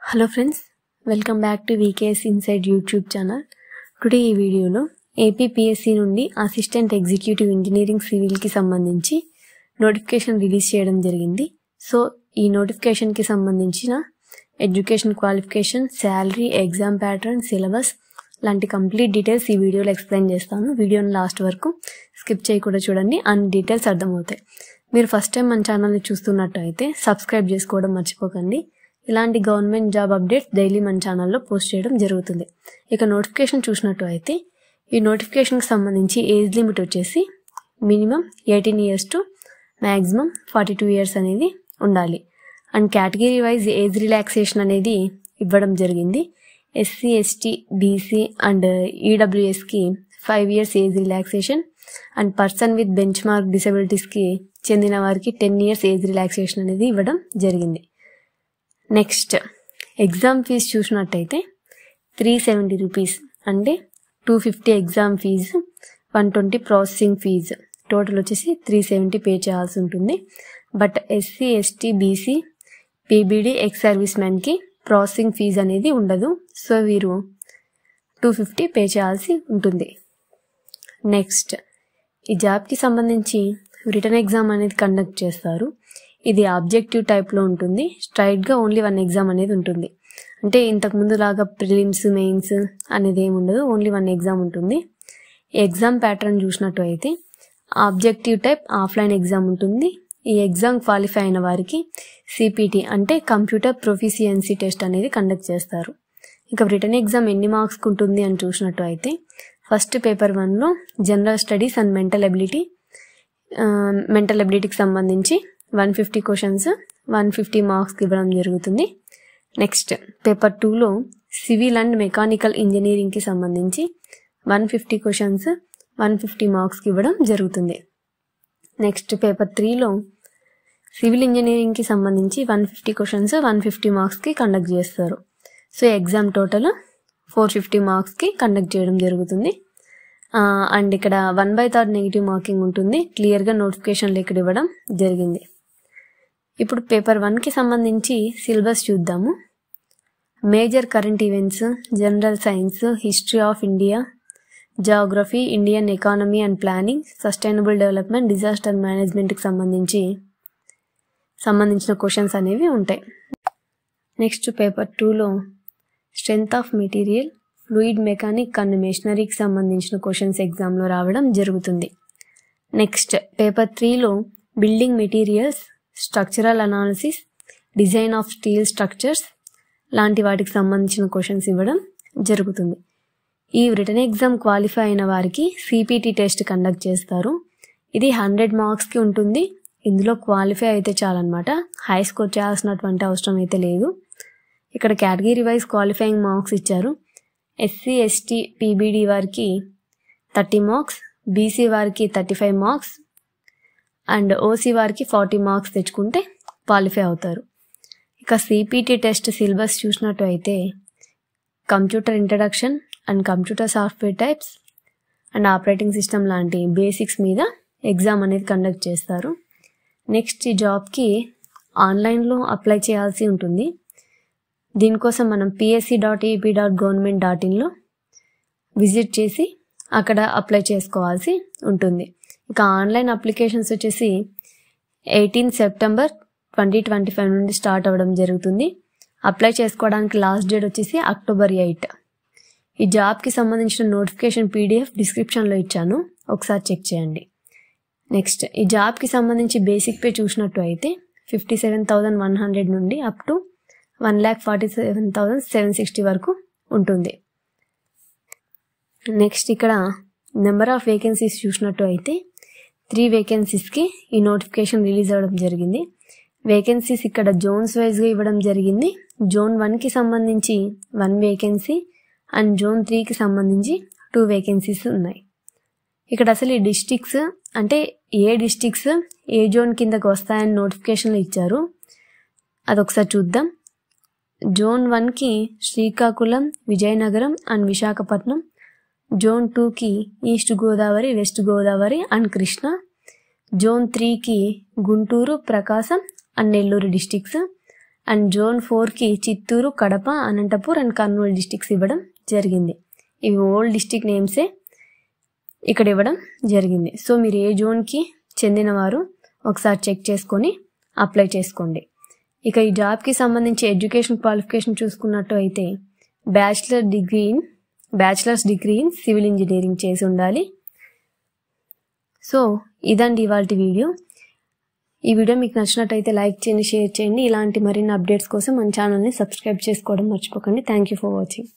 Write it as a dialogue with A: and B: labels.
A: Hello friends, welcome back to VKS Inside YouTube channel. Today ఈ వీడియోలో APPSC నుండి assistant executive engineering civil కి సంబంధించి నోటిఫికేషన్ రిలీజ్ చేయడం జరిగింది. సో ఈ నోటిఫికేషన్ కి సంబంధించిన education qualification, salary, exam pattern, syllabus లాంటి కంప్లీట్ డీటెయిల్స్ ఈ వీడియోలో ఎక్స్ప్లెయిన్ చేస్తాను. వీడియోని లాస్ట్ వరకు స్కిప్ చేయకుండా చూడండి, అన్ని డీటెయిల్స్ అర్థమవుతాయి. మీరు ఫస్ట్ టైం మన ఛానల్ని చూస్తున్నట్టు అయితే సబ్స్క్రైబ్ చేసుకోవడం మర్చిపోకండి. ఇలాంటి గవర్నమెంట్ జాబ్ అప్డేట్స్ డైలీ మన ఛానల్లో పోస్ట్ చేయడం జరుగుతుంది. ఇక నోటిఫికేషన్ చూసినట్టు అయితే ఈ నోటిఫికేషన్కి సంబంధించి ఏజ్ లిమిట్ వచ్చేసి minimum 18 years to maximum 42 years అనేది ఉండాలి. And category wise age relaxation అనేది ఇవ్వడం జరిగింది. ఎస్సీ, ఎస్టీ, బీసీ అండ్ ఈడబ్ల్యూఎస్కి 5 years age relaxation and person with benchmark డిసబిలిటీస్కి చెందిన వారికి 10 years ఏజ్ రిలాక్సేషన్ అనేది ఇవ్వడం జరిగింది. నెక్స్ట్ ఎగ్జామ్ ఫీజు చూసినట్టయితే 370 రూపీస్, అంటే 250 exam fee, 120 processing fee, total వచ్చేసి 370 పే చేయాల్సి ఉంటుంది. But SC, ST, BC, PBD, ex service మ్యాన్కి ప్రాసెసింగ్ ఫీజు అనేది ఉండదు. సో వీరు 250 పే చేయాల్సి ఉంటుంది. నెక్స్ట్ ఈ జాబ్కి సంబంధించి రిటర్న్ ఎగ్జామ్ అనేది కండక్ట్ చేస్తారు. ఇది ఆబ్జెక్టివ్ టైప్లో ఉంటుంది. స్ట్రైట్గా ఓన్లీ 1 ఎగ్జామ్ అనేది ఉంటుంది. అంటే ఇంతకుముందు లాగా ప్రిలిమ్స్, మెయిన్స్ అనేది ఏమి ఉండదు, ఓన్లీ 1 ఎగ్జామ్ ఉంటుంది. ఎగ్జామ్ ప్యాటర్న్ చూసినట్టు అయితే ఆబ్జెక్టివ్ టైప్ ఆఫ్లైన్ ఎగ్జామ్ ఉంటుంది. ఈ ఎగ్జామ్ క్వాలిఫై అయిన వారికి సిపిటి అంటే కంప్యూటర్ ప్రొఫిషియన్సీ టెస్ట్ అనేది కండక్ట్ చేస్తారు. ఇక రిటర్న్ ఎగ్జామ్ ఎన్ని మార్క్స్కి ఉంటుంది అని చూసినట్టు అయితే ఫస్ట్ పేపర్ 1లో జనరల్ స్టడీస్ అండ్ మెంటల్ ఎబిలిటీకి సంబంధించి 150 క్వశ్చన్స్ 150 మార్క్స్కి ఇవ్వడం జరుగుతుంది. నెక్స్ట్ పేపర్ 2లో సివిల్ అండ్ మెకానికల్ ఇంజనీరింగ్కి సంబంధించి 150 క్వశ్చన్స్ 150 మార్క్స్కి ఇవ్వడం జరుగుతుంది. నెక్స్ట్ పేపర్ 3లో సివిల్ ఇంజనీరింగ్కి సంబంధించి 150 క్వశ్చన్స్ 150 మార్క్స్కి కండక్ట్ చేస్తారు. సో ఎగ్జామ్ టోటల్ 450 మార్క్స్కి కండక్ట్ చేయడం జరుగుతుంది. అండ్ ఇక్కడ 1/3 నెగిటివ్ మార్కింగ్ ఉంటుంది. క్లియర్గా నోటిఫికేషన్లు ఇక్కడ ఇవ్వడం జరిగింది. ఇప్పుడు పేపర్ 1కి సంబంధించి సిలబస్ చూద్దాము. Major current events, general science, history of India, geography, Indian economy and planning, sustainable development, disaster మేనేజ్మెంట్కి సంబంధించిన క్వశ్చన్స్ అనేవి ఉంటాయి. నెక్స్ట్ పేపర్ 2లో strength of material, fluid mechanic and మెషినరీకి సంబంధించిన క్వశ్చన్స్ ఎగ్జామ్లో రావడం జరుగుతుంది. నెక్స్ట్ పేపర్ 3లో building materials, structural analysis, design of steel structures లాంటి వాటికి సంబంధించిన క్వశ్చన్స్ ఇవ్వడం జరుగుతుంది. ఈ రిటర్న్ ఎగ్జామ్ క్వాలిఫై అయిన వారికి సిపిటి టెస్ట్ కండక్ట్ చేస్తారు. ఇది 100 మార్క్స్కి ఉంటుంది. ఇందులో క్వాలిఫై అయితే చాలన్నమాట, హై స్కోర్ చేయాల్సినటువంటి అవసరం అయితే లేదు. ఇక్కడ కేటగిరీ వైజ్ క్వాలిఫైయింగ్ మార్క్స్ ఇచ్చారు. ఎస్సీ, ఎస్టీ, పీబీడీ వారికి 30 మార్క్స్, బీసీ వారికి 35 మార్క్స్ అండ్ ఓసీ వారికి 40 మార్క్స్ తెచ్చుకుంటే క్వాలిఫై అవుతారు. ఇక సిపిటి టెస్ట్ సిలబస్ చూసినట్టు అయితే computer introduction and computer software types and operating system లాంటి బేసిక్స్ మీద ఎగ్జామ్ అనేది కండక్ట్ చేస్తారు. నెక్స్ట్ ఈ జాబ్కి ఆన్లైన్లో అప్లై చేయాల్సి ఉంటుంది. దీనికోసం మనం psc.ap.government.inలో విజిట్ చేసి అక్కడ అప్లై చేసుకోవాల్సి ఉంటుంది. ఇక ఆన్లైన్ అప్లికేషన్స్ వచ్చేసి 18 September 2025 నుండి స్టార్ట్ అవ్వడం జరుగుతుంది. అప్లై చేసుకోవడానికి లాస్ట్ డేట్ వచ్చేసి October 8. ఈ జాబ్కి సంబంధించిన నోటిఫికేషన్ PDF డిస్క్రిప్షన్లో ఇచ్చాను, ఒకసారి చెక్ చేయండి. నెక్స్ట్ ఈ జాబ్కి సంబంధించి బేసిక్ పే చూసినట్టు అయితే 57,100 నుండి అప్ టు 1,47,760 వరకు ఉంటుంది. నెక్స్ట్ ఇక్కడ నెంబర్ ఆఫ్ వేకెన్సీస్ చూసినట్టు అయితే 3 వేకెన్సీస్కి ఈ నోటిఫికేషన్ రిలీజ్ అవ్వడం జరిగింది. వేకెన్సీస్ ఇక్కడ జోన్స్ వైజ్గా ఇవ్వడం జరిగింది. జోన్ 1కి సంబంధించి 1 వేకెన్సీ అండ్ జోన్ 3కి సంబంధించి 2 వేకెన్సీస్ ఉన్నాయి. ఇక్కడ అసలు ఈ డిస్ట్రిక్ట్స్ అంటే ఏ డిస్ట్రిక్ట్స్ ఏ జోన్ కిందకు వస్తాయని నోటిఫికేషన్లో ఇచ్చారు, అదొకసారి చూద్దాం. జోన్ 1కి శ్రీకాకుళం, విజయనగరం అండ్ విశాఖపట్నం. జోన్ 2కి east Godavari, west Godavari and Krishna. Zone 3కి Guntur, Prakasam and Nellore districts. And zone 4కి చిత్తూరు, కడప, అనంతపూర్ అండ్ కర్నూలు డిస్ట్రిక్ట్స్ ఇవ్వడం జరిగింది. ఇవి ఓల్డ్ డిస్ట్రిక్ట్ నేమ్సే ఇక్కడ ఇవ్వడం జరిగింది. సో మీరు ఏ జోన్కి చెందినవారు ఒకసారి చెక్ చేసుకొని అప్లై చేసుకోండి. ఇక ఈ జాబ్కి సంబంధించి ఎడ్యుకేషన్ క్వాలిఫికేషన్ చూసుకున్నట్టు అయితే bachelors degree in civil engineering చేసి ఉండాలి. సో ఇదండి ఇవాల్టి వీడియో. ఈ వీడియో మీకు నచ్చినట్టయితే లైక్ చేయండి, షేర్ చేయండి. ఇలాంటి మరిన్ని అప్డేట్స్ కోసం మన ఛానల్ని సబ్స్క్రైబ్ చేసుకోవడం మర్చిపోకండి. Thank you for watching.